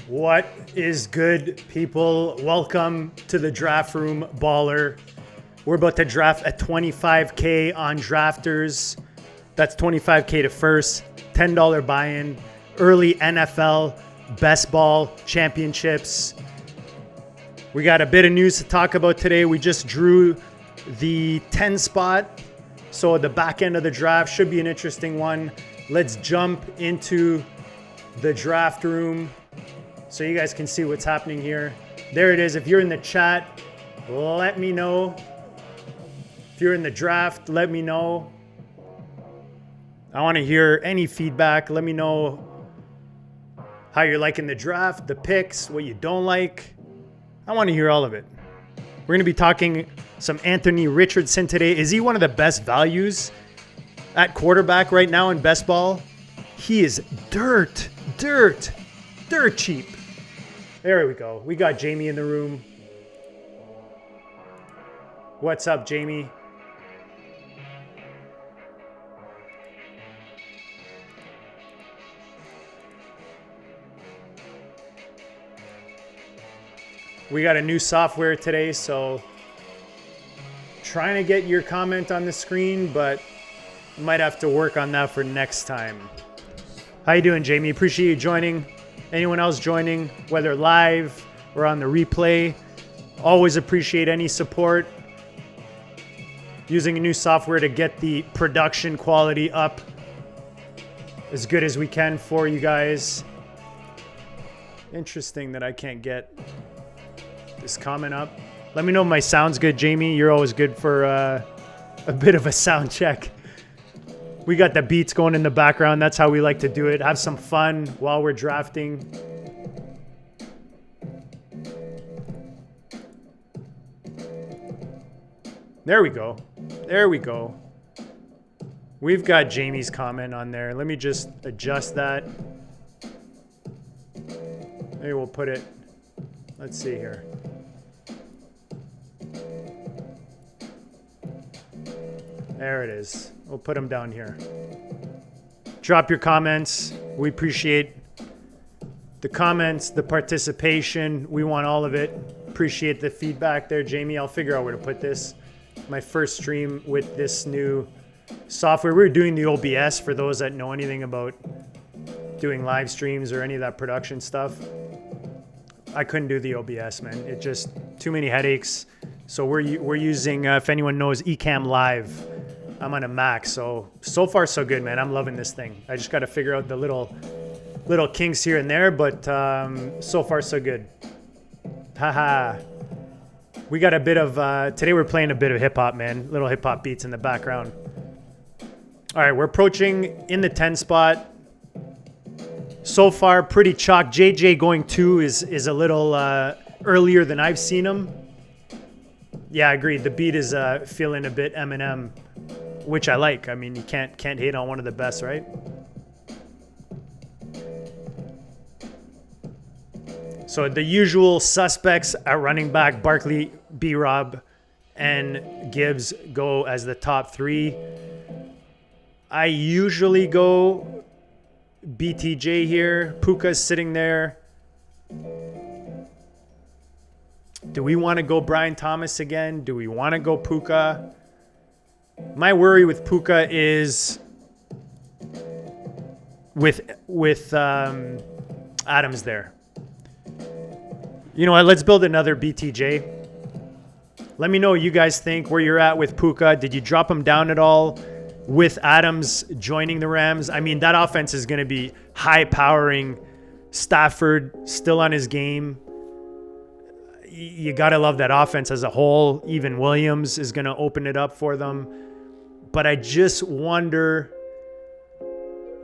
What is good, people? Welcome to the Draft Room Baller. We're about to draft at 25K on drafters. That's 25K to first, $10 buy-in, early NFL, best ball championships. We got a bit of news to talk about today. We just drew the 10 spot. So the back end of the draft should be an interesting one. Let's jump into the draft room so you guys can see what's happening here. There it is. If you're in the chat, let me know. If you're in the draft, let me know. I want to hear any feedback. Let me know how you're liking the draft, the picks, what you don't like. I want to hear all of it. We're going to be talking some Anthony Richardson today. Is he one of the best values at quarterback right now in best ball? He is dirt cheap. There we go. We got Jamie in the room. What's up, Jamie? We got a new software today, so trying to get your comment on the screen, but might have to work on that for next time. How you doing, Jamie? Appreciate you joining. Anyone else joining, whether live or on the replay, always appreciate any support. Using a new software to get the production quality up as good as we can for you guys. Interesting that I can't get this comment up. Let me know if my sound's good, Jamie. You're always good for a bit of a sound check. We got the beats going in the background. That's how we like to do it. Have some fun while we're drafting. There we go. There we go. We've got Jamie's comment on there. Let me just adjust that. Maybe we'll put it, let's see here. There it is. We'll put them down here. Drop your comments. We appreciate the comments, the participation. We want all of it. Appreciate the feedback there, Jamie. I'll figure out where to put this. My first stream with this new software. We're doing the OBS for those that know anything about doing live streams or any of that production stuff. I couldn't do the OBS, man. It just too many headaches. So we're using, if anyone knows, Ecamm Live. I'm on a Mac, so far so good, man. I'm loving this thing. I just got to figure out the little kinks here and there, but so far so good. Haha. We got a bit of, today we're playing a bit of hip hop, man. Little hip hop beats in the background. All right, we're approaching in the 10 spot. So far, pretty chalk. JJ going 2 is a little earlier than I've seen him. Yeah, I agree. The beat is feeling a bit Eminem, which I like. I mean, you can't hate on one of the best, right? So the usual suspects at running back, Barkley, B-Rob, and Gibbs go as the top 3. I usually go BTJ here. Puka's sitting there. Do we want to go Brian Thomas again? Do we want to go Puka? My worry with Puka is with Adams there. You know what? Let's build another BTJ. Let me know what you guys think, where you're at with Puka. Did you drop him down at all with Adams joining the Rams? I mean, that offense is going to be high-powering. Stafford still on his game. You got to love that offense as a whole. Even Williams is going to open it up for them. But I just wonder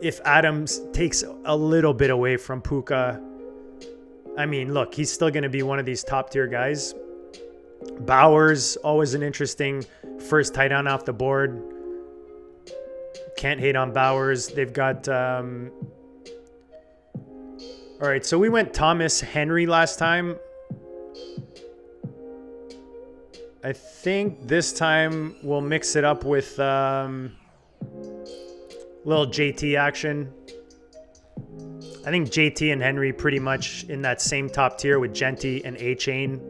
if Adams takes a little bit away from Puka. I mean, look, he's still going to be one of these top-tier guys. Bowers, always an interesting first tight end off the board. Can't hate on Bowers. They've got... All right, so we went Thomas Henry last time. I think this time we'll mix it up with little JT action. I think JT and Henry pretty much in that same top tier with Genty and A-Chain.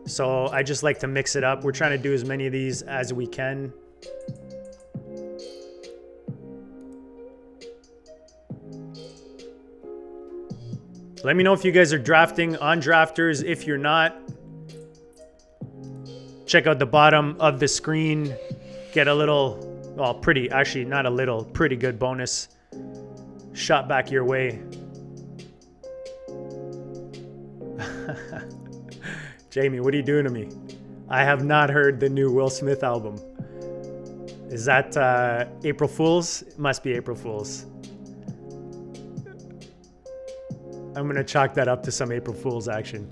So I just like to mix it up. We're trying to do as many of these as we can. Let me know if you guys are drafting on Drafters. If you're not, check out the bottom of the screen. Get a little, well, pretty, actually not a little, pretty good bonus shot back your way. Jamie, what are you doing to me? I have not heard the new Will Smith album. Is that April Fool's? It must be April Fool's. I'm going to chalk that up to some April Fool's action.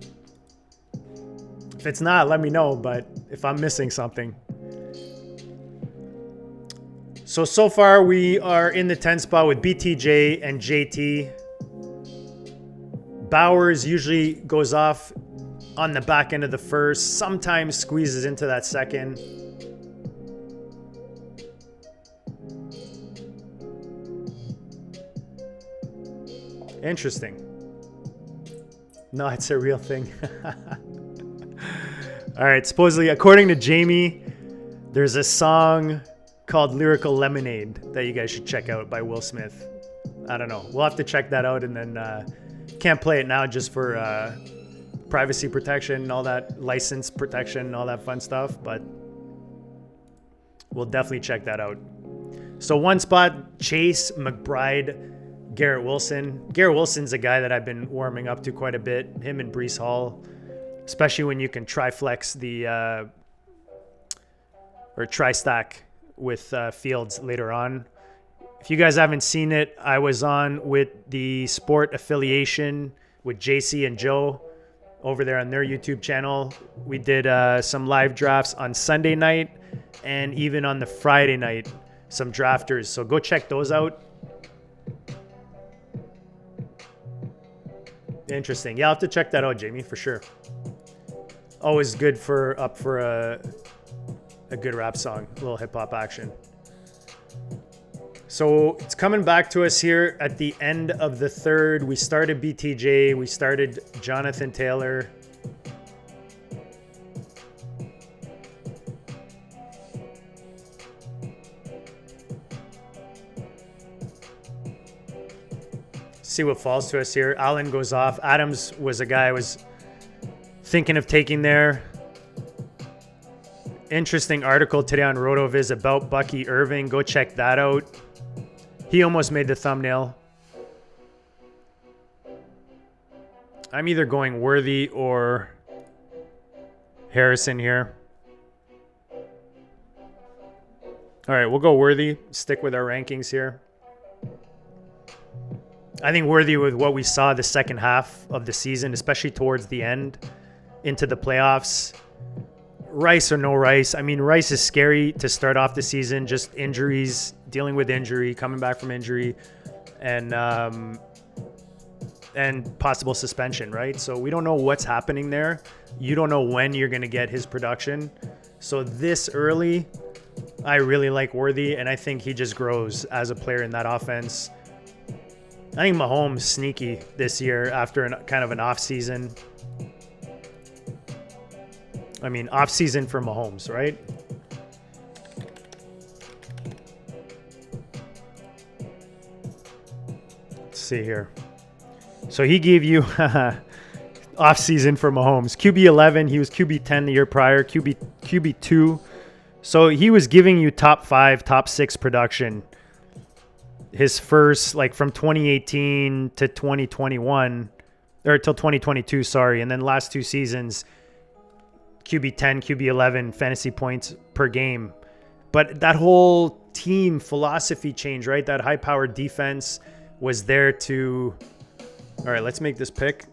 If it's not, let me know, but if I'm missing something. So far we are in the 10 spot with BTJ and JT. Bowers usually goes off on the back end of the first, sometimes squeezes into that second. Interesting. No, it's a real thing. All right, supposedly, according to Jamie, there's a song called Lyrical Lemonade that you guys should check out by Will Smith. I don't know. We'll have to check that out, and then can't play it now just for privacy protection, all that license protection, all that fun stuff, but we'll definitely check that out. So one spot, Chase, McBride, Garrett Wilson. Garrett Wilson's a guy that I've been warming up to quite a bit, him and Breece Hall, especially when you can tri-flex the or tri-stack with Fields later on. If you guys haven't seen it, I was on with the sport affiliation with JC and Joe over there on their YouTube channel. We did some live drafts on Sunday night and even on the Friday night, some drafters. So go check those out. Interesting. Yeah, I'll have to check that out, Jamie, for sure. Always good for a good rap song, a little hip hop action. So it's coming back to us here at the end of the third. We started BTJ, we started Jonathan Taylor. See what falls to us here. Allen goes off. Adams was a guy I was thinking of taking there. Interesting article today on RotoViz about Bucky Irving. Go check that out. He almost made the thumbnail. I'm either going Worthy or Harrison here. All right, we'll go Worthy. Stick with our rankings here. I think Worthy with what we saw the second half of the season, especially towards the end into the playoffs. Rice or no Rice. I mean, Rice is scary to start off the season. Just injuries, dealing with injury, coming back from injury, and possible suspension, right? So we don't know what's happening there. You don't know when you're going to get his production. So this early, I really like Worthy, and I think he just grows as a player in that offense. I think Mahomes sneaky this year after kind of an off season. I mean, off season for Mahomes, right? Let's see here. So he gave you off season for Mahomes. QB 11, he was QB 10 the year prior, QB 2. So he was giving you top 5, top 6 production. His first, like from 2018 to 2021, or till 2022, sorry. And then last 2 seasons, QB 10, QB 11 fantasy points per game. But that whole team philosophy change, right? That high-powered defense was there to... All right, let's make this pick.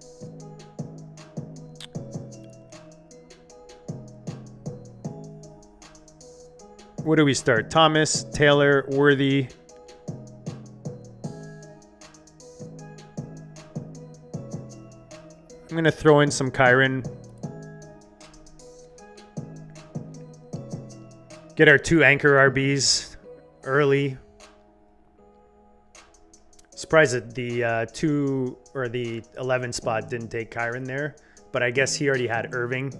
Where do we start? Thomas, Taylor, Worthy... I'm going to throw in some Kyron. Get our 2 anchor RBs early. surprised that the 2 or the 11 spot didn't take Kyron there, but I guess he already had Irving.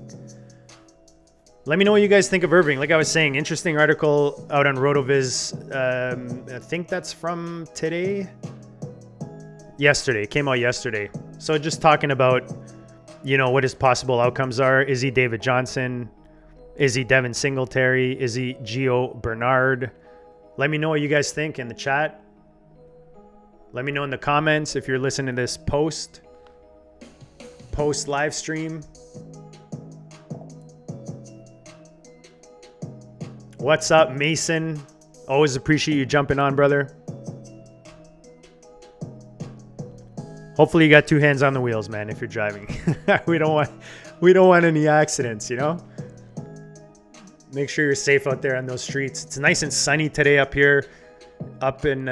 Let me know what you guys think of Irving. Like I was saying, interesting article out on RotoViz. I think that's from today. Yesterday. It came out yesterday. So just talking about, you know, what his possible outcomes are. Is he David Johnson? Is he Devin Singletary? Is he Gio Bernard? Let me know what you guys think in the chat. Let me know in the comments if you're listening to this post live stream. What's up, Mason? Always appreciate you jumping on, brother. Hopefully you got 2 hands on the wheels, man, if you're driving. we don't want any accidents, you know? Make sure you're safe out there on those streets. It's nice and sunny today up here, up in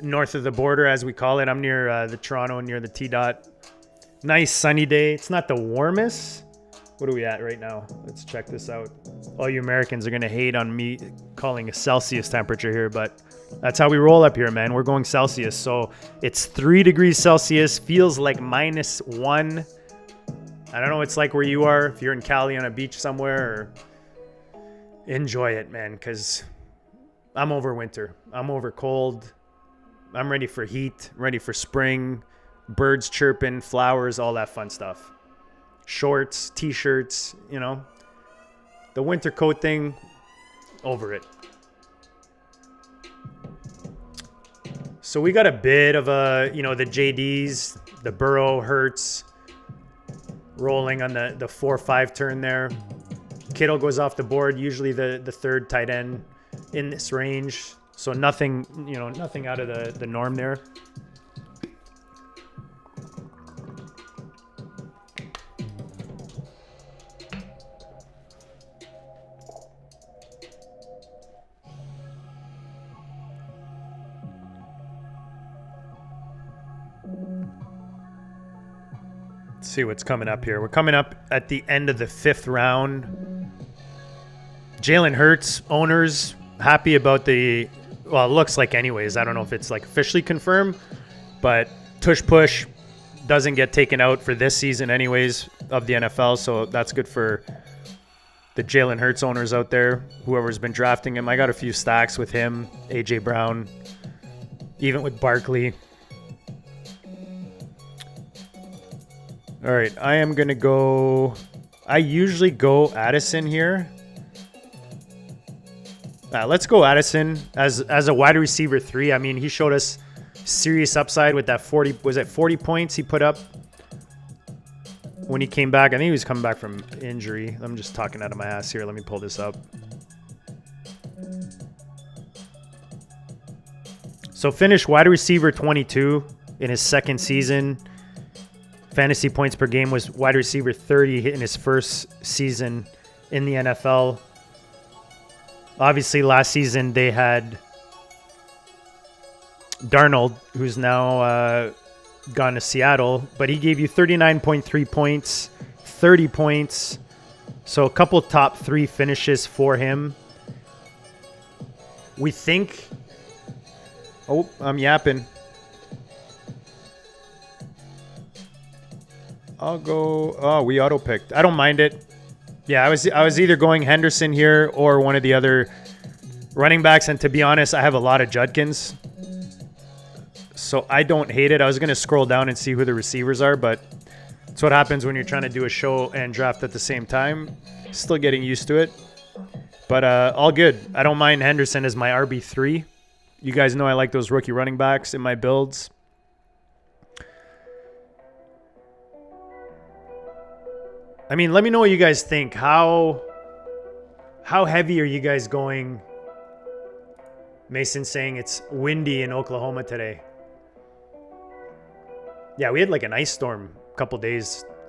north of the border, as we call it. I'm near the Toronto, near the T-Dot. Nice sunny day. It's not the warmest. What are we at right now? Let's check this out. All you Americans are going to hate on me calling a Celsius temperature here, but that's how we roll up here, man. We're going Celsius. So it's 3 degrees Celsius. Feels like -1. I don't know what it's like where you are. If you're in Cali on a beach somewhere, or enjoy it, man, because I'm over winter. I'm over cold. I'm ready for heat, ready for spring, birds chirping, flowers, all that fun stuff. Shorts, t-shirts, you know, the winter coat thing, over it. So we got a bit of a, you know, the JDs, the Burrow, Hurts, rolling on the 4-5 turn there. Kittle goes off the board, usually the third tight end in this range. So nothing, you know, nothing out of the norm there. See what's coming up here. We're coming up at the end of the 5th round. Jalen Hurts, owners happy about the, well, it looks like anyways. I don't know if it's like officially confirmed, but tush push doesn't get taken out for this season anyways of the NFL. So that's good for the Jalen Hurts owners out there, whoever's been drafting him. I got a few stacks with him, AJ Brown, even with Barkley. All right, I am going to go... I usually go Addison here. Let's go Addison as a wide receiver 3. I mean, he showed us serious upside with that 40... Was it 40 points he put up when he came back? I think he was coming back from injury. I'm just talking out of my ass here. Let me pull this up. So finished wide receiver 22 in his second season. Fantasy points per game was wide receiver 30 in his first season in the NFL. Obviously, last season they had Darnold, who's now gone to Seattle, but he gave you 39.3 points, 30 points. So a couple top 3 finishes for him. We think... Oh, I'm yapping. I'll go... Oh, we auto-picked. I don't mind it. Yeah, I was either going Henderson here or one of the other running backs. And to be honest, I have a lot of Judkins. So I don't hate it. I was going to scroll down and see who the receivers are, but it's what happens when you're trying to do a show and draft at the same time. Still getting used to it. But all good. I don't mind Henderson as my RB3. You guys know I like those rookie running backs in my builds. I mean, let me know what you guys think. How heavy are you guys going? Mason saying it's windy in Oklahoma today. Yeah, we had like an ice storm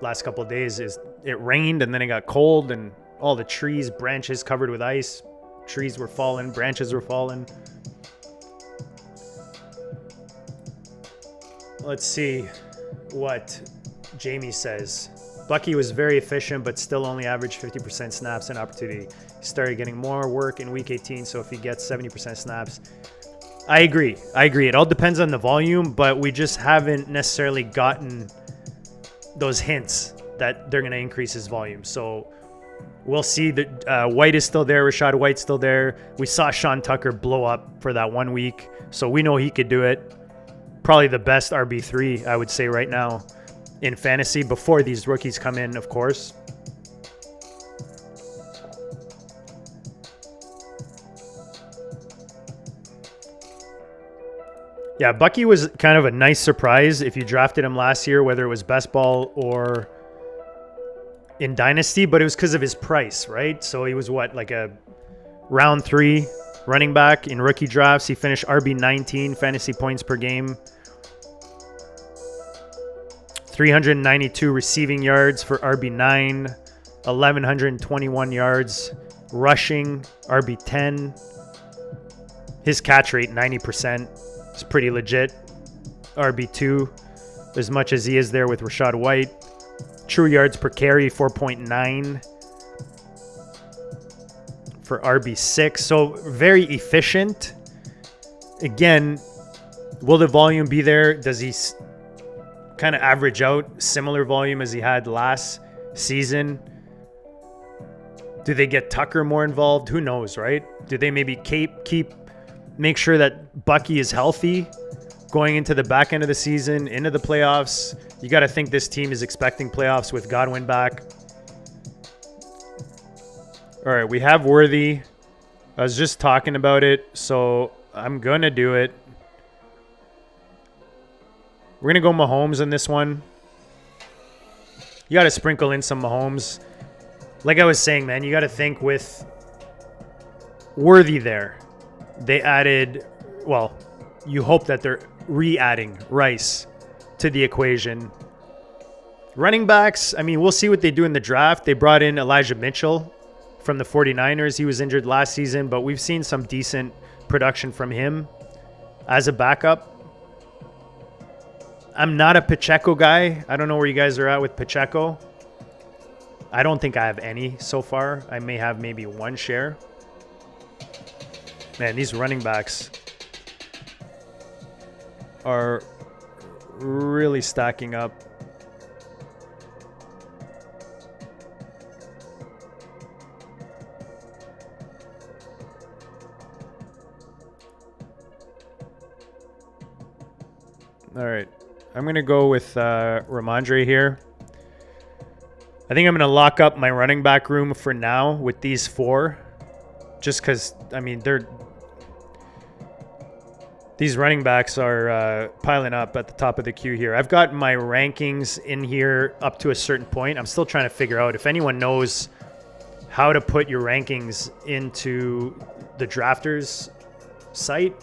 last couple days. It rained and then it got cold and all the trees, branches covered with ice. Trees were falling, branches were falling. Let's see what Jamie says. Bucky was very efficient, but still only averaged 50% snaps and opportunity. He started getting more work in week 18, so if he gets 70% snaps, I agree. It all depends on the volume, but we just haven't necessarily gotten those hints that they're going to increase his volume. So we'll see that White is still there. Rashad White's still there. We saw Sean Tucker blow up for that 1 week. So we know he could do it. Probably the best RB3, I would say, right now in fantasy before these rookies come in, of course. Yeah, Bucky was kind of a nice surprise if you drafted him last year, whether it was best ball or in Dynasty, but it was because of his price, right? So he was what, like a round 3 running back in rookie drafts. He finished RB19 fantasy points per game. 392 receiving yards for RB9, 1,121 yards rushing, RB10. His catch rate, 90%. It's pretty legit. RB2, as much as he is there with Rashad White. True yards per carry, 4.9 for RB6. So very efficient. Again, will the volume be there? Does he kind of average out similar volume as he had last season? Do they get Tucker more involved? Who knows, right? Do they maybe make sure that Bucky is healthy going into the back end of the season, into the playoffs? You got to think this team is expecting playoffs with Godwin back. All right, we have Worthy. I was just talking about it, so I'm going to do it. We're going to go Mahomes in this one. You got to sprinkle in some Mahomes. Like I was saying, man, you got to think with Worthy there. They added, well, you hope that they're re-adding Rice to the equation. Running backs, I mean, we'll see what they do in the draft. They brought in Elijah Mitchell from the 49ers. He was injured last season, but we've seen some decent production from him as a backup. I'm not a Pacheco guy. I don't know where you guys are at with Pacheco. I don't think I have any so far. I may have maybe one share. Man, these running backs are really stacking up. All right. I'm going to go with Ramondre here. I think I'm going to lock up my running back room for now with these 4. Just because, I mean, these running backs are piling up at the top of the queue here. I've got my rankings in here up to a certain point. I'm still trying to figure out if anyone knows how to put your rankings into the drafters site.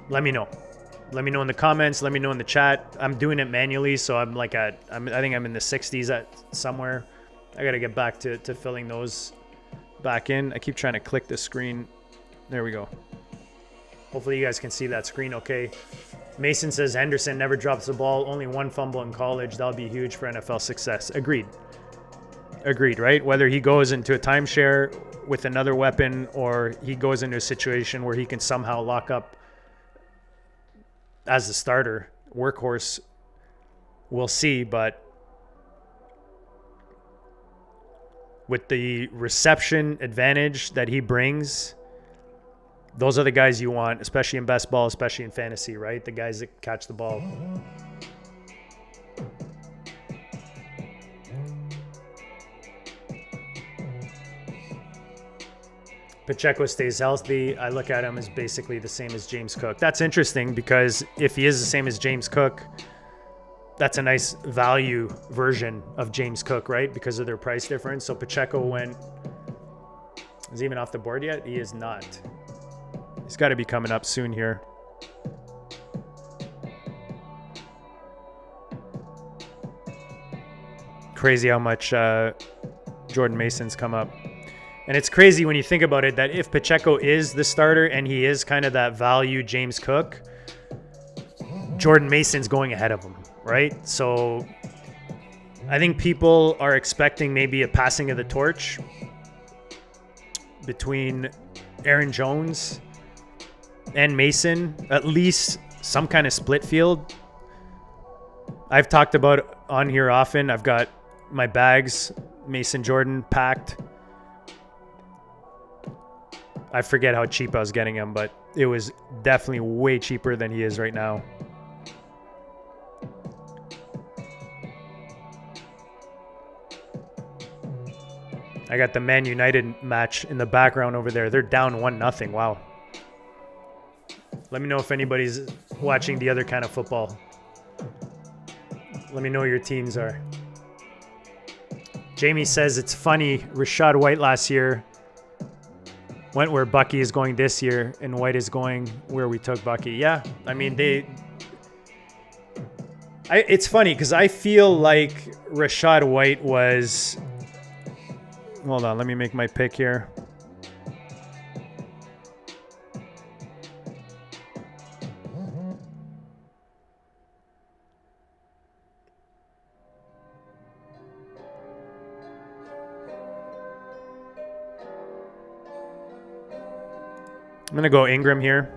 Let me know. Let me know in the comments. Let me know in the chat. I'm doing it manually, so I'm like I think I'm in the 60s at somewhere. I got to get back to filling those back in. I keep trying to click the screen. There we go. Hopefully you guys can see that screen okay. Mason says Henderson never drops the ball. Only 1 fumble in college. That'll be huge for NFL success. Agreed. Agreed, right? Whether he goes into a timeshare with another weapon or he goes into a situation where he can somehow lock up as the starter, workhorse, we'll see. But with the reception advantage that he brings, those are the guys you want, especially in best ball, especially in fantasy, right? The guys that catch the ball. Pacheco stays healthy. I look at him as basically the same as James Cook. That's interesting because if he is the same as James Cook, that's a nice value version of James Cook, right? Because of their price difference. So Pacheco is he even off the board yet? He is not. He's got to be coming up soon here. Crazy how much Jordan Mason's come up. And it's crazy when you think about it that if Pacheco is the starter and he is kind of that value James Cook, Jordan Mason's going ahead of him, right? So I think people are expecting maybe a passing of the torch between Aaron Jones and Mason, at least some kind of split field. I've talked about on here often. I've got my bags, Mason Jordan, packed. I forget how cheap I was getting him, but it was definitely way cheaper than he is right now. I got the Man United match in the background over there. They're down 1-0. Wow. Let me know if anybody's watching the other kind of football. Let me know who your teams are. Jamie says it's funny. Rashad White last year went where Bucky is going this year, and White is going where we took Bucky. Yeah, I mean, it's funny because I feel like Rashad White was... Hold on, let me make my pick here. I'm going to go Ingram here.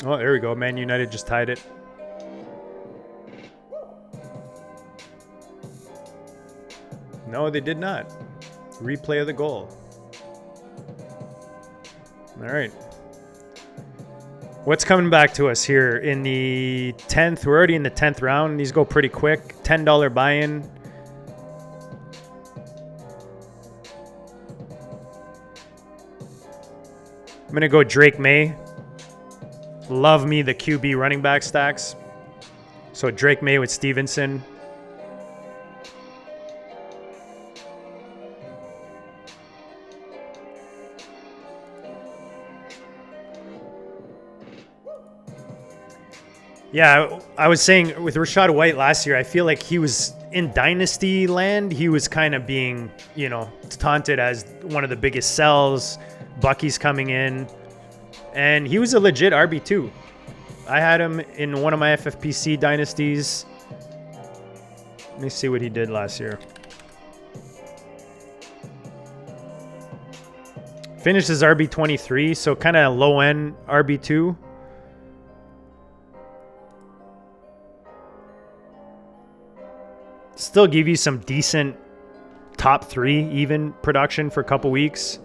Oh, there we go. Man United just tied it. No, they did not. Replay of the goal. All right. What's coming back to us here in the 10th? We're already in the 10th round. These go pretty quick. $10 buy-in. I'm going to go Drake May. Love me the QB running back stacks. So Drake May with Stevenson. Yeah, I was saying with Rashad White last year, I feel like he was in dynasty land. He was kind of being, taunted as one of the biggest sells. Bucky's coming in. And he was a legit RB2. I had him in one of my FFPC dynasties. Let me see what he did last year. Finished as RB23, so kind of low-end RB2. Still give you some decent top 3 even production for a couple weeks.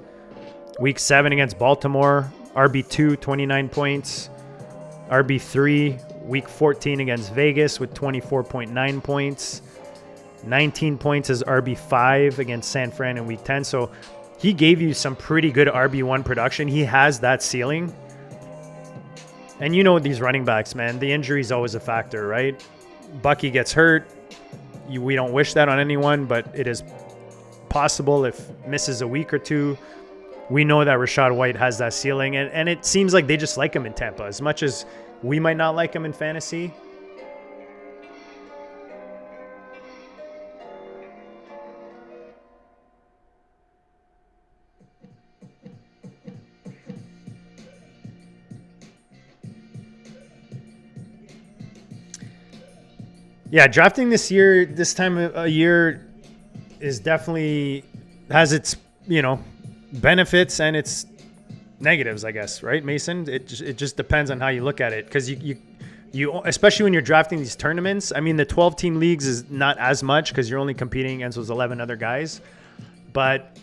Week 7 against Baltimore. RB2, 29 points. RB3, week 14 against Vegas with 24.9 points. 19 points as RB5 against San Fran in week 10. So he gave you some pretty good RB1 production. He has that ceiling. And these running backs, man, the injury is always a factor, right? Bucky gets hurt. We don't wish that on anyone, but it is possible if misses a week or two. We know that Rashad White has that ceiling, and it seems like they just like him in Tampa as much as we might not like him in fantasy. Yeah, drafting this time of year is definitely has its, benefits and its negatives, I guess, right, Mason? It just depends on how you look at it, because you especially when you're drafting these tournaments. I mean, the 12-team leagues is not as much because you're only competing against those 11 other guys, but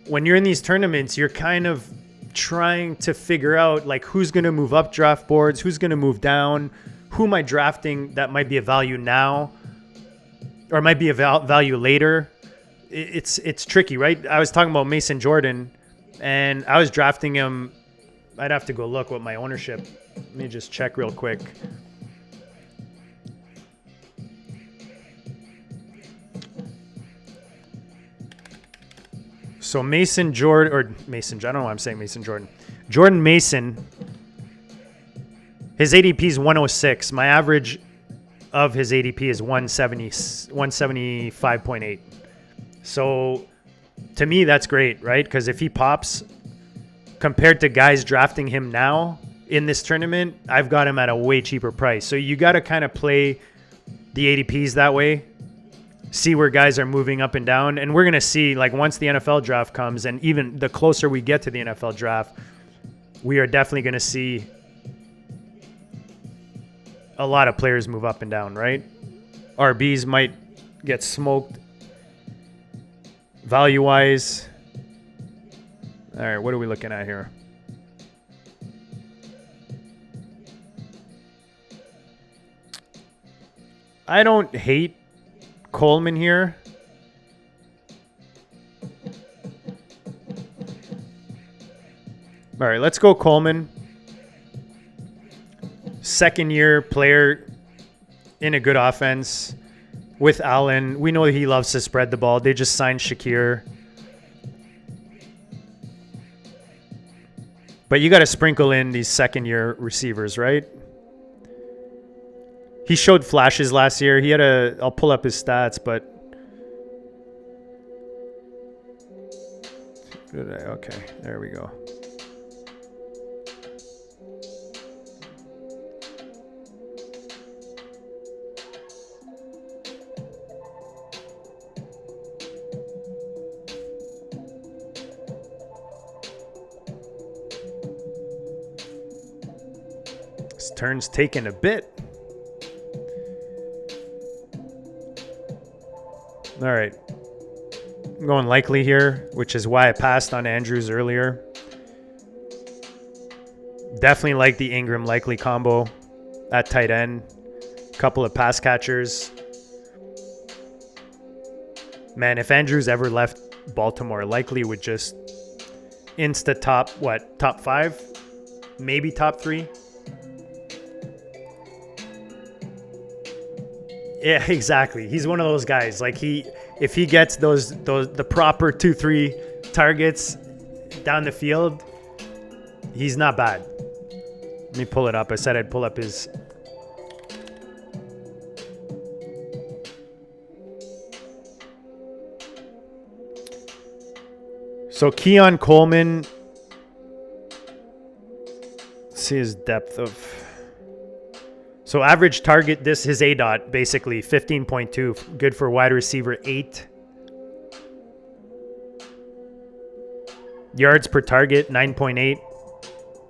when you're in these tournaments, you're kind of trying to figure out like who's going to move up draft boards, who's going to move down, who am I drafting that might be a value now or might be a value later. It's tricky, right? I was talking about Mason Jordan, and I was drafting him. I'd have to go look what my ownership. Let me just check real quick. So Mason Jordan, or Mason, I don't know why I'm saying Mason Jordan. Jordan Mason, his ADP is 106. My average of his ADP is 175.8. So to me, that's great, right? Because if he pops, compared to guys drafting him now in this tournament, I've got him at a way cheaper price. So you got to kind of play the ADPs that way, see where guys are moving up and down. And we're going to see, like, once the NFL draft comes, and even the closer we get to the NFL draft, we are definitely going to see a lot of players move up and down, right? RBs might get smoked value-wise. All right, what are we looking at here? I don't hate Coleman here. All right, let's go Coleman. Second-year player in a good offense with Allen. We know he loves to spread the ball. They just signed Shakir. But you got to sprinkle in these second-year receivers, right? He showed flashes last year. He had I'll pull up his stats, but okay, there we go. This turn's taking a bit. All right, I'm going likely here, which is why I passed on Andrews earlier. Definitely like the Ingram likely combo at tight end. Couple of pass catchers. Man, if Andrews ever left Baltimore, likely would just insta top 5, maybe top 3. Yeah, exactly. He's one of those guys. Like if he gets the proper 2-3 targets down the field, he's not bad. Let me pull it up. I said I'd pull up his. So Keon Coleman. Let's see his depth of. So average target, his ADOT, basically 15.2. Good for wide receiver 8. Yards per target, 9.8.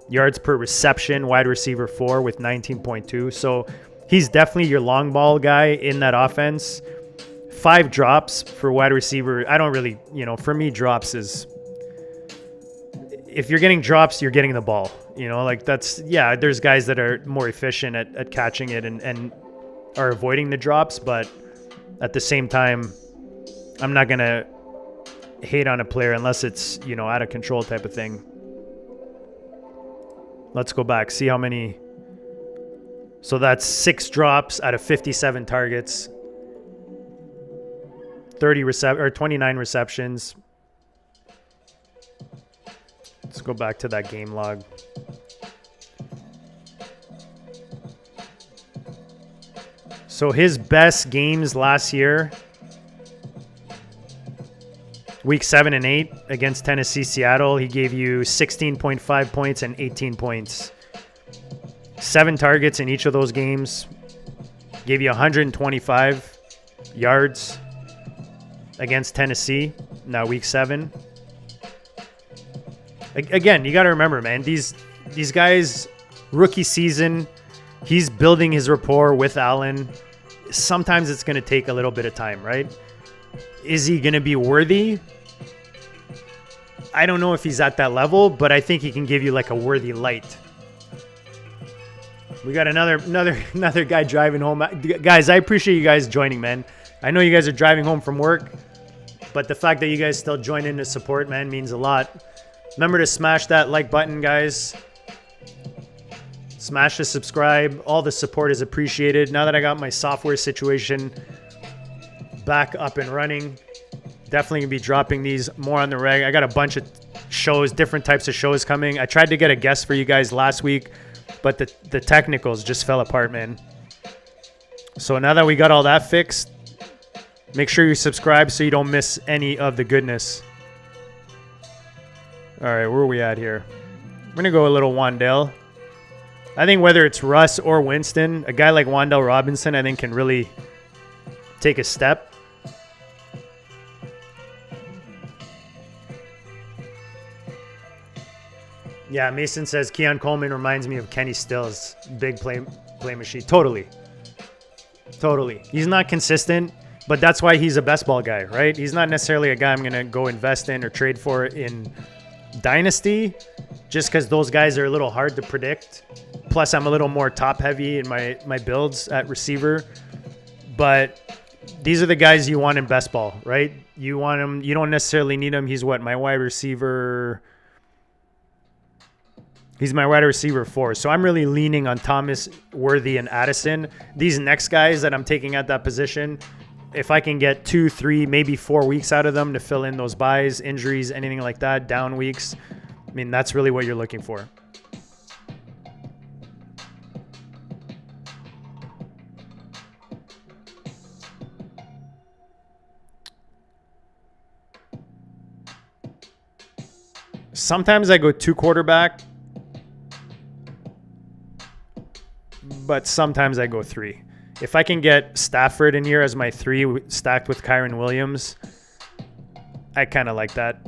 Yards per reception, wide receiver 4 with 19.2. So he's definitely your long ball guy in that offense. 5 drops for wide receiver. I don't really, for me, drops is... If you're getting drops, you're getting the ball. Like there's guys that are more efficient at catching it and are avoiding the drops. But at the same time, I'm not going to hate on a player unless it's, out of control type of thing. Let's go back, see how many. So that's 6 drops out of 57 targets, 29 receptions. Let's go back to that game log. So his best games last year, week 7 and 8 against Tennessee, Seattle, he gave you 16.5 points and 18 points. 7 targets in each of those games. Gave you 125 yards against Tennessee. Now week 7. Again, you got to remember, man, these guys, rookie season, he's building his rapport with Allen. Sometimes it's going to take a little bit of time, right? Is he going to be worthy? I don't know if he's at that level, but I think he can give you like a worthy light. We got another guy driving home. Guys, I appreciate you guys joining, man. I know you guys are driving home from work, but the fact that you guys still join in to support, man, means a lot. Remember to smash that like button, guys. Smash the subscribe. All the support is appreciated. Now that I got my software situation back up and running, definitely gonna be dropping these more on the reg. I got a bunch of shows, different types of shows coming. I tried to get a guest for you guys last week, but the technicals just fell apart, man. So now that we got all that fixed, make sure you subscribe so you don't miss any of the goodness. All right, where are we at here? I'm going to go a little Wandale. I think whether it's Russ or Winston, a guy like Wandale Robinson, I think can really take a step. Yeah, Mason says Keon Coleman reminds me of Kenny Stills. Big play machine. Totally. He's not consistent, but that's why he's a best ball guy, right? He's not necessarily a guy I'm going to go invest in or trade for in Dynasty, just because those guys are a little hard to predict. Plus, I'm a little more top heavy in my builds at receiver. But these are the guys you want in best ball, right? You want him. You don't necessarily need him. He's what? My wide receiver. He's my wide receiver 4. So I'm really leaning on Thomas, Worthy, and Addison. These next guys that I'm taking at that position, if I can get 2, 3, maybe 4 weeks out of them to fill in those buys, injuries, anything like that, down weeks, I mean, that's really what you're looking for. Sometimes I go 2 quarterback, but sometimes I go 3. If I can get Stafford in here as my 3 stacked with Kyron Williams, I kind of like that.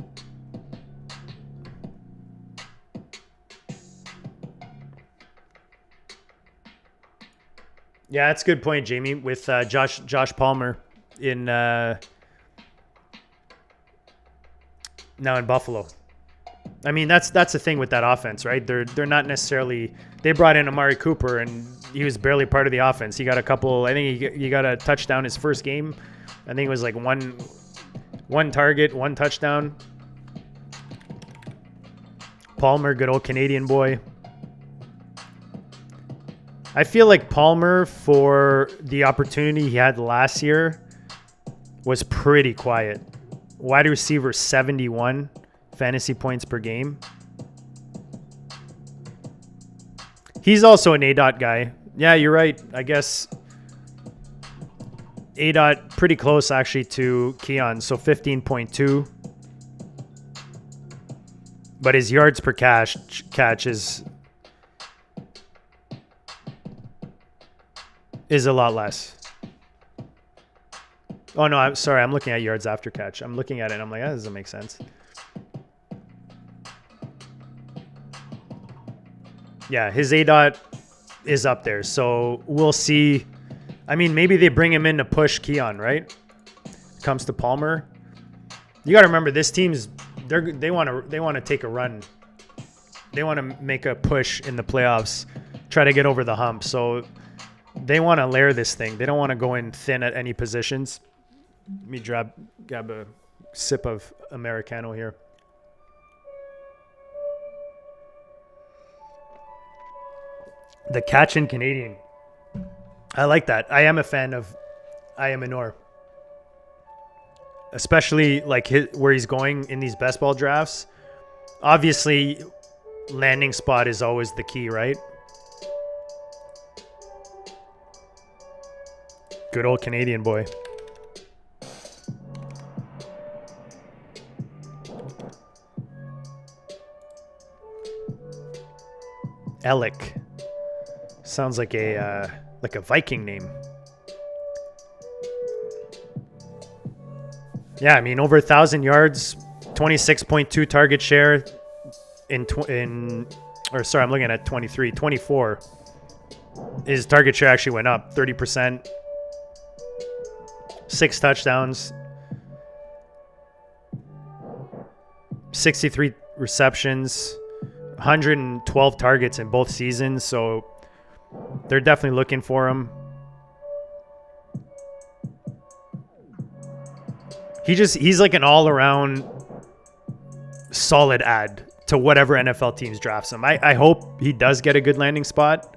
Yeah, that's a good point, Jamie, with Josh Palmer in now in Buffalo. I mean, that's the thing with that offense, right? They're not necessarily. They brought in Amari Cooper, and he was barely part of the offense. He got a couple. I think he got a touchdown his first game. I think it was like one target, 1 touchdown. Palmer, good old Canadian boy. I feel like Palmer, for the opportunity he had last year, was pretty quiet. Wide receiver 71 fantasy points per game. He's also an ADOT guy. Yeah, you're right. I guess ADOT pretty close actually to Keon, so 15.2. But his yards per catch is a lot less. Oh, no, I'm sorry. I'm looking at yards after catch. I'm looking at it and I'm like, that doesn't make sense. Yeah, his ADOT is up there. So we'll see. I mean, maybe they bring him in to push Keon, right? Comes to Palmer. You got to remember, this team's they want to take a run. They want to make a push in the playoffs, try to get over the hump. So they want to layer this thing. They don't want to go in thin at any positions. Let me grab a sip of Americano here. The catch in Canadian. I like that. I am a fan of Ayamanor. Especially like where he's going in these best ball drafts. Obviously, landing spot is always the key, right? Good old Canadian boy. Alec. Sounds like a Viking name. Yeah, I mean, over 1,000 yards, 26.2 target share I'm looking at 23, 24. His target share actually went up 30%. 6 touchdowns, 63 receptions, 112 targets in both seasons. So they're definitely looking for him. He's like an all-around solid add to whatever NFL teams drafts him. I hope he does get a good landing spot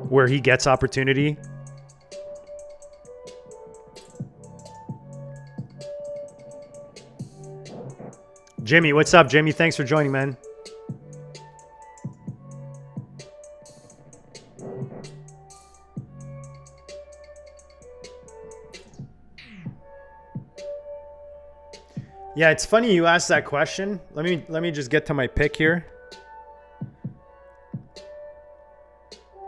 where he gets opportunity. Jimmy, what's up, Jimmy? Thanks for joining, man. Yeah, it's funny you asked that question. Let me just get to my pick here.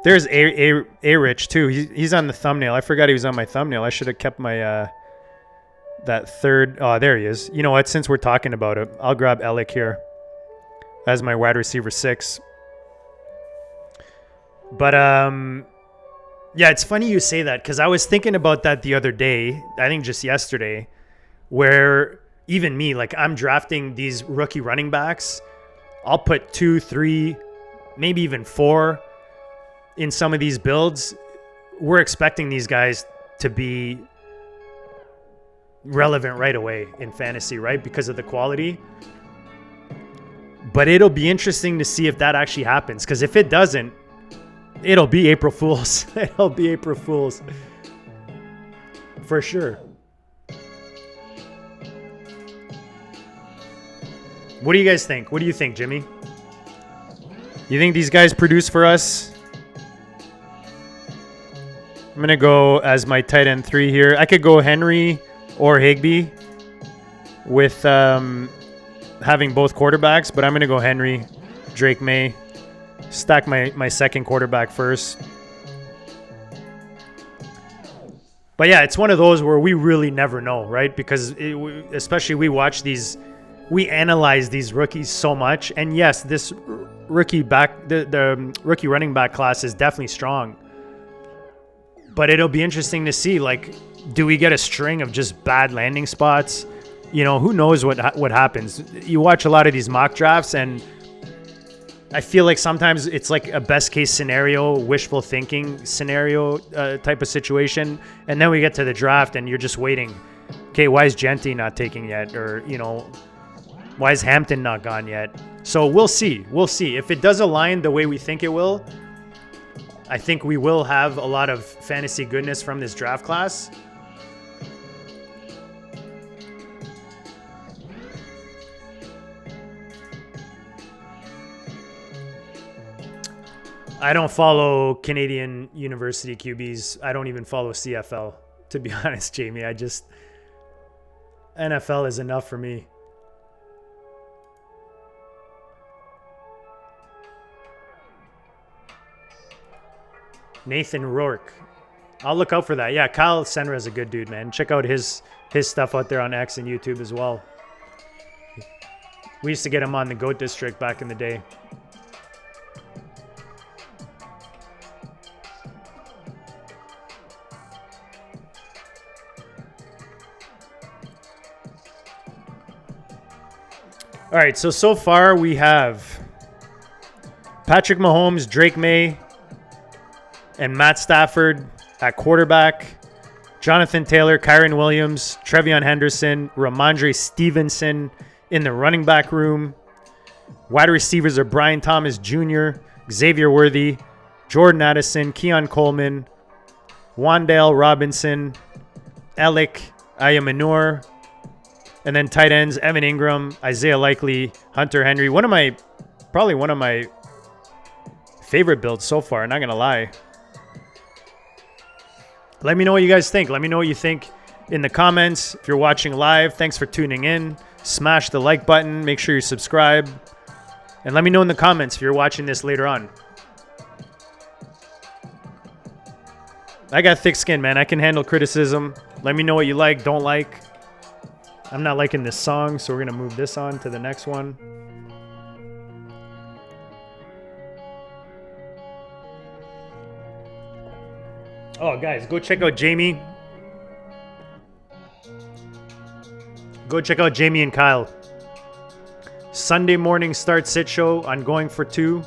There's a Rich too. He's on the thumbnail. I forgot he was on my thumbnail. I should have kept my that third. Oh, there he is. You know what? Since we're talking about it, I'll grab Alec here as my wide receiver 6. But yeah, it's funny you say that because I was thinking about that the other day. I think just yesterday, where even me, like I'm drafting these rookie running backs. I'll put 2, 3, maybe even 4 in some of these builds. We're expecting these guys to be relevant right away in fantasy, right? Because of the quality. But it'll be interesting to see if that actually happens. Because if it doesn't, it'll be April Fool's. It'll be April Fool's. For sure. What do you guys think? What do you think, Jimmy? You think these guys produce for us? I'm going to go as my tight end 3 here. I could go Henry or Higbee with having both quarterbacks, but I'm going to go Henry, Drake May. Stack my second quarterback first. But yeah, it's one of those where we really never know, right? Because especially we watch these, we analyze these rookies so much. And yes, this rookie the rookie running back class is definitely strong. But it'll be interesting to see, like, do we get a string of just bad landing spots? You know, who knows what happens? You watch a lot of these mock drafts, and I feel like sometimes it's like a best case scenario, wishful thinking scenario type of situation. And then we get to the draft and you're just waiting. Okay, why is Genty not taking yet? Or, you know, why is Hampton not gone yet? So we'll see. We'll see. If it does align the way we think it will, I think we will have a lot of fantasy goodness from this draft class. I don't follow Canadian university QBs. I don't even follow CFL, to be honest, Jamie. NFL is enough for me. Nathan Rourke. I'll look out for that. Yeah, Kyle Senra is a good dude, man. Check out his stuff out there on X and YouTube as well. We used to get him on the GOAT District back in the day. All right, so far we have Patrick Mahomes, Drake May, and Matt Stafford at quarterback, Jonathan Taylor, Kyron Williams, Trevion Henderson, Ramondre Stevenson in the running back room. Wide receivers are Brian Thomas Jr., Xavier Worthy, Jordan Addison, Keon Coleman, Wan'Dale Robinson, Alec Ayamanor, and then tight ends, Evan Ingram, Isaiah Likely, Hunter Henry. Probably one of my favorite builds so far, not going to lie. Let me know what you guys think. Let me know what you think in the comments. If you're watching live, thanks for tuning in. Smash the like button. Make sure you subscribe. And let me know in the comments if you're watching this later on. I got thick skin, man. I can handle criticism. Let me know what you like, don't like. I'm not liking this song, so we're going to move this on to the next one. Oh, guys, go check out Jamie. Go check out Jamie and Kyle. Sunday morning start sit show on Going for Two.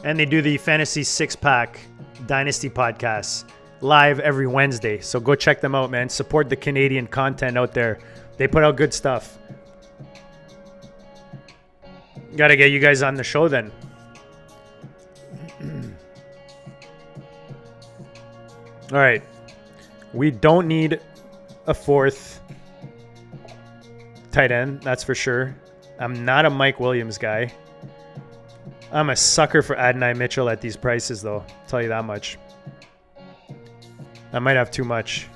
And they do the Fantasy 6-Pack Dynasty podcast live every Wednesday. So go check them out, man. Support the Canadian content out there. They put out good stuff. Got to get you guys on the show then. All right. We don't need a fourth tight end, that's for sure. I'm not a Mike Williams guy. I'm a sucker for Adonai Mitchell at these prices, though. I'll tell you that much. I might have too much.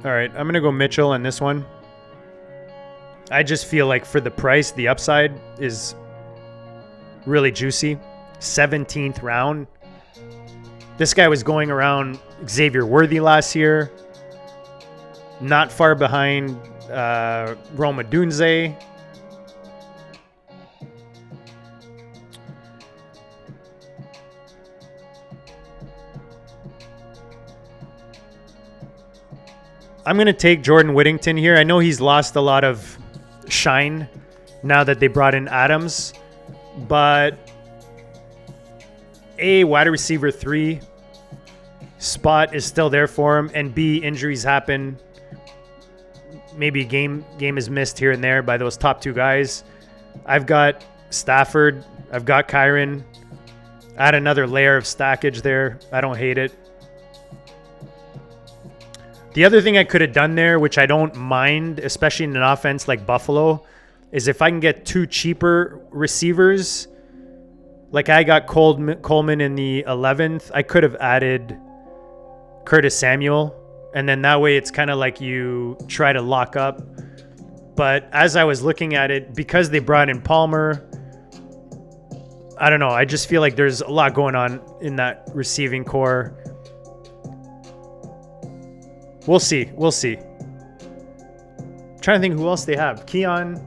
All right, I'm going to go Mitchell on this one. I just feel like for the price, the upside is really juicy. 17th round. This guy was going around Xavier Worthy last year. Not far behind Roma Dunze. I'm going to take Jordan Whittington here. I know he's lost a lot of shine now that they brought in Adams, but A, wide receiver 3 spot is still there for him, and B, injuries happen. Maybe game is missed here and there by those top 2 guys. I've got Stafford. I've got Kyron. Add another layer of stackage there. I don't hate it. The other thing I could have done there, which I don't mind, especially in an offense like Buffalo, is if I can get 2 cheaper receivers, like I got Coleman in the 11th, I could have added Curtis Samuel, and then that way it's kind of like you try to lock up. But as I was looking at it, because they brought in Palmer, I don't know, I just feel like there's a lot going on in that receiving core. We'll see. I'm trying to think who else they have. Keon.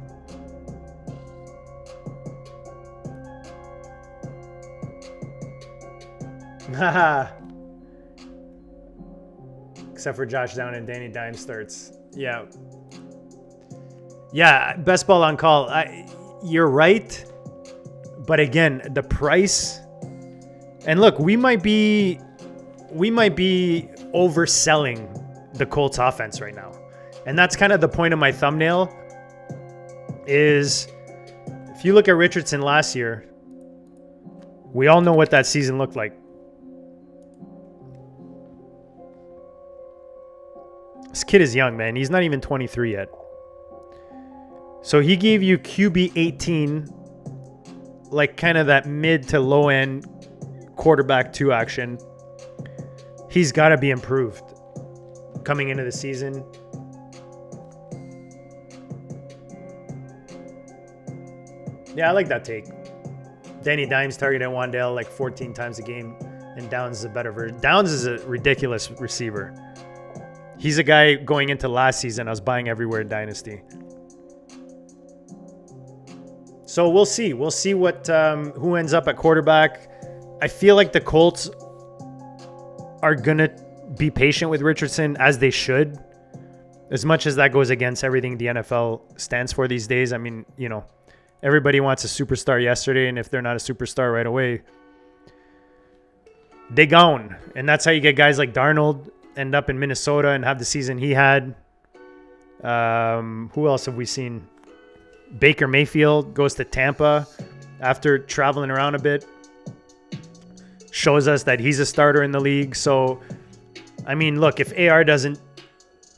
Haha. Except for Josh Down and Danny Dimes starts. Yeah. Yeah, best ball on call. You're right. But again, the price. And look, we might be overselling the Colts offense right now. And that's kind of the point of my thumbnail is if you look at Richardson last year, we all know what that season looked like. This kid is young, man. He's not even 23 yet. So he gave you QB 18, like kind of that mid to low end quarterback 2 action. He's got to be improved coming into the season. Yeah, I like that take. Danny Dimes targeted Wan'Dale like 14 times a game, and Downs is a better version. Downs is a ridiculous receiver. He's a guy going into last season I was buying everywhere in Dynasty. So we'll see. We'll see what who ends up at quarterback. I feel like the Colts are going to be patient with Richardson, as they should. As much as that goes against everything the NFL stands for these days. I mean, you know, everybody wants a superstar yesterday, and if they're not a superstar right away, they gone. And that's how you get guys like Darnold end up in Minnesota and have the season he had. Who else have we seen? Baker Mayfield goes to Tampa after traveling around a bit. Shows us that he's a starter in the league. So, I mean, look, if AR doesn't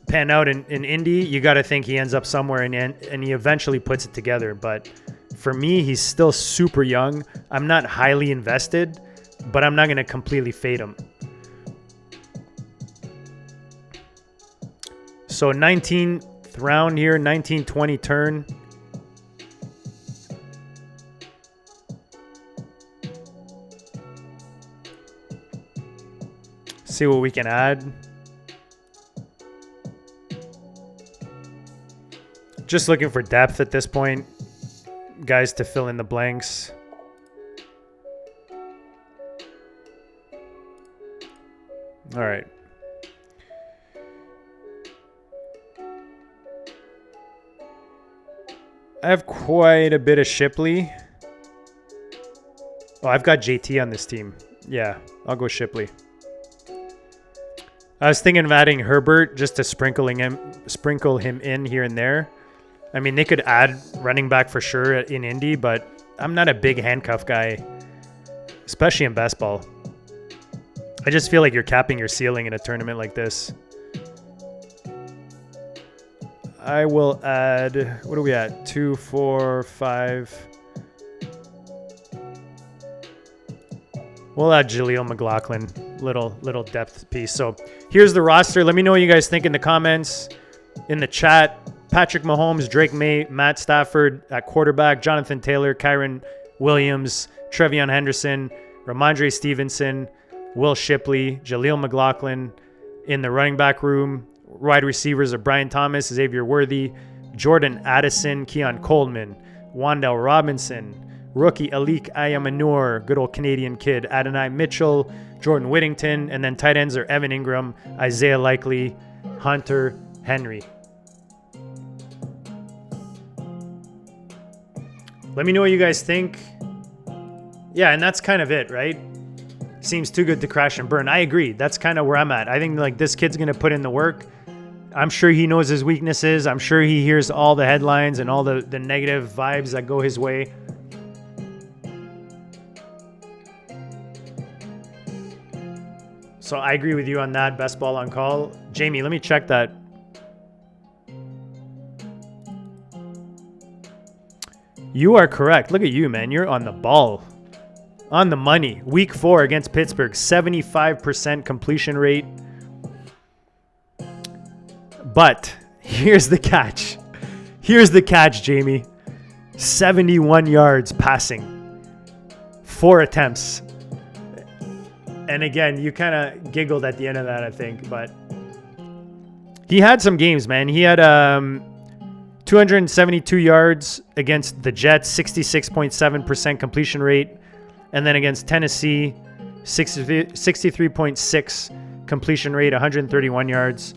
pan out in Indy, you got to think he ends up somewhere and he eventually puts it together. But for me, he's still super young. I'm not highly invested, but I'm not going to completely fade him. So 19th round here, 19-20 turn. See what we can add. Just looking for depth at this point. Guys to fill in the blanks. All right. I have quite a bit of Shipley. Oh, I've got JT on this team. Yeah, I'll go Shipley. I was thinking of adding Herbert just to sprinkle him in here and there. I mean, they could add running back for sure in Indy, but I'm not a big handcuff guy, especially in best ball. I just feel like you're capping your ceiling in a tournament like this. I will add, what are we at? 2, 4, 5. We'll add Jaleel McLaughlin, little depth piece. So here's the roster. Let me know what you guys think in the comments, in the chat. Patrick Mahomes, Drake May, Matt Stafford at quarterback, Jonathan Taylor, Kyron Williams, Trevion Henderson, Ramondre Stevenson, Will Shipley, Jaleel McLaughlin in the running back room. Wide receivers are Brian Thomas, Xavier Worthy, Jordan Addison, Keon Coleman, Wandell Robinson, rookie Alik Ayamanur, good old Canadian kid, Adonai Mitchell, Jordan Whittington, and then tight ends are Evan Ingram, Isaiah Likely, Hunter Henry. Let me know what you guys think. Yeah, and that's kind of it, right? Seems too good to crash and burn. I agree. That's kind of where I'm at. I think like this kid's going to put in the work. I'm sure he knows his weaknesses. I'm sure he hears all the headlines and all the negative vibes that go his way. So I agree with you on that. Best ball on call. Jamie, let me check that. You are correct. Look at you, man. You're on the ball. On the money. Week 4 against Pittsburgh. 75% completion rate. But here's the catch. Here's the catch, Jamie. 71 yards passing. 4 attempts. And again, you kind of giggled at the end of that, I think. But he had some games, man. He had 272 yards against the Jets, 66.7% completion rate. And then against Tennessee, 63.6 completion rate, 131 yards,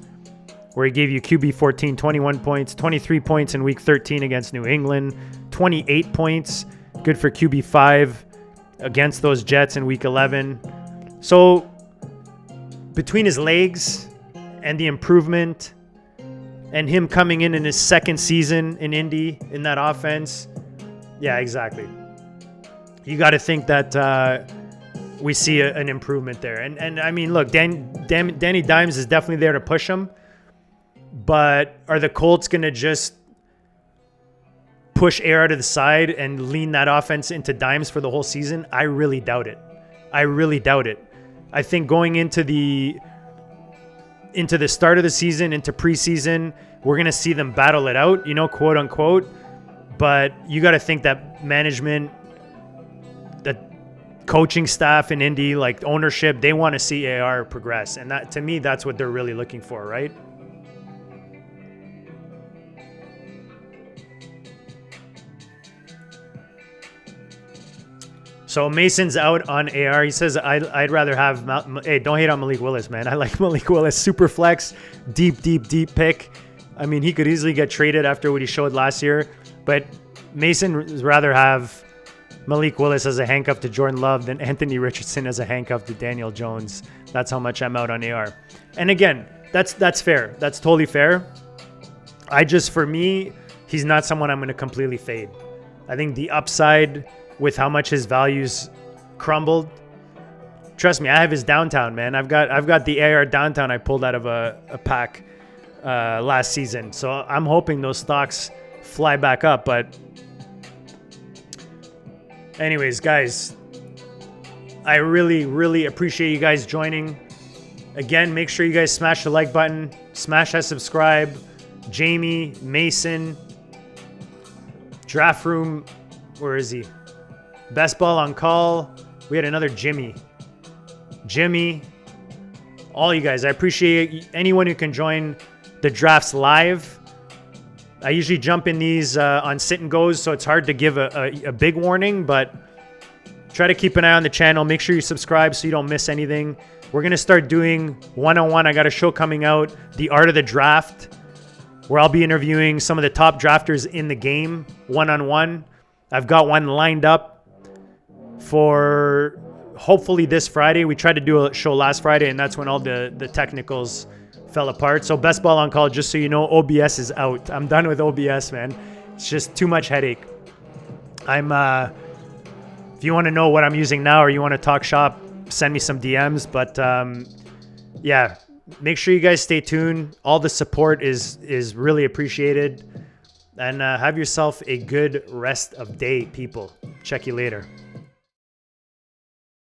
where he gave you QB 14, 21 points, 23 points in week 13 against New England, 28 points, good for QB 5 against those Jets in week 11. So between his legs and the improvement and him coming in his second season in Indy in that offense, yeah, exactly. You got to think that we see an improvement there. And I mean, look, Danny Dimes is definitely there to push him. But are the Colts going to just push air out of the side and lean that offense into Dimes for the whole season? I really doubt it. I really doubt it. I think going into the start of the season, into preseason, we're going to see them battle it out, you know, quote unquote. But you got to think that management, the coaching staff in Indy, like ownership, they want to see AR progress. And that, to me, that's what they're really looking for, right? So Mason's out on AR. He says, I'd rather have... Hey, don't hate on Malik Willis, man. I like Malik Willis. Super flex. Deep pick. I mean, he could easily get traded after what he showed last year. But Mason would rather have Malik Willis as a handcuff to Jordan Love than Anthony Richardson as a handcuff to Daniel Jones. That's how much I'm out on AR. And again, that's fair. That's totally fair. For me, he's not someone I'm going to completely fade. I think the upside... with how much his values crumbled. Trust me, I have his downtown, man. I've got the AR downtown I pulled out of a pack last season. So I'm hoping those stocks fly back up. But anyways, guys, I really appreciate you guys joining. Again, make sure you guys smash the like button, smash that subscribe. Jamie, Mason, Draft Room, where is he? Best ball on call. We had another Jimmy, all you guys. I appreciate anyone who can join the drafts live. I usually jump in these on sit and goes, so it's hard to give a big warning, but try to keep an eye on the channel. Make sure you subscribe so you don't miss anything. We're going to start doing one-on-one. I got a show coming out, The Art of the Draft, where I'll be interviewing some of the top drafters in the game one-on-one. I've got one lined up for hopefully this Friday. We tried to do a show last Friday, and that's when all the technicals fell apart. So best ball on call, just so you know, OBS is out. I'm done with OBS, man. It's just too much headache. If you want to know what I'm using now or you want to talk shop, send me some DMs. But yeah, make sure you guys stay tuned. All the support is really appreciated. And have yourself a good rest of day, people. Check you later.